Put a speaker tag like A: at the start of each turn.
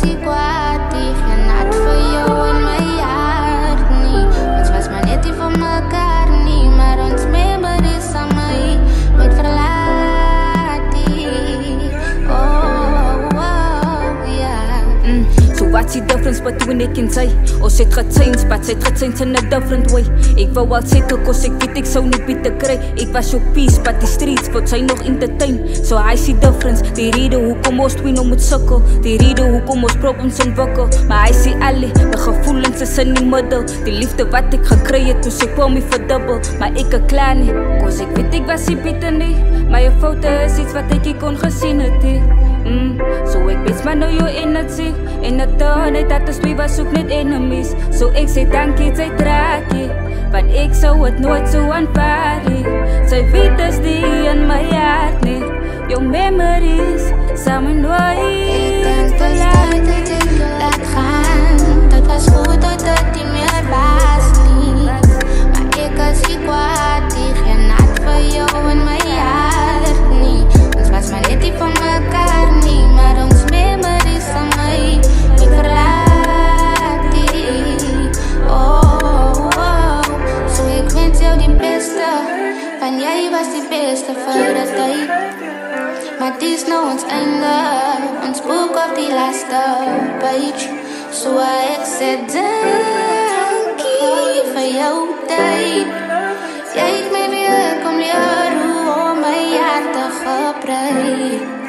A: is die kwaad, die geen hart vir jou in my hart nie. Ons was maar net nie van mekaar nie, maar ons memories aan my nooit verlaat nie.
B: So what's the difference between ek en sy? Ons het gechanged, but sy het gechanged in a different way. Ek wou al settle, cause ek weet ek sou nie biete kry. Ek was jou peace, but die streets word sy nog entertain. So I see difference, die rede hoekom ons twee nou moet sukkel, die rede hoekom ons problems ontwikkel. Maar I see alle, my gevoelens is in die middel. Die liefde wat ek gekry het, toe sy kwam my verdubbel. Maar ek het klaar nie, cause ek weet ek was nie biete nie. Maar jou foute is iets wat ek nie kon gesien het nie. So ek weet maar nou jou energie. En het dan het dat ons twee was ook net enemies. So ek sê dankie, sy traakie, want ek sou het nooit so aanvaar nie. Sy weet is die in my hart nie. Jou memories sal my nooit verlaat nie.
A: Laat gaan, dit was goed tot dit nie meer was nie. Maar ek is die kwaad, die geen hart vir jou in my hart nie. Ons was maar net nie van mekaar nie, maar ons memories aan my nooit verlaat nie. So ek wens jou die beste, want jy was die beste vir die tyd. Maar dis nou ons einde, ons boek op die laaste page. So ek sê dankie vir jou tyd. Jy het my weer kom leer hoe om my hart te gebruik.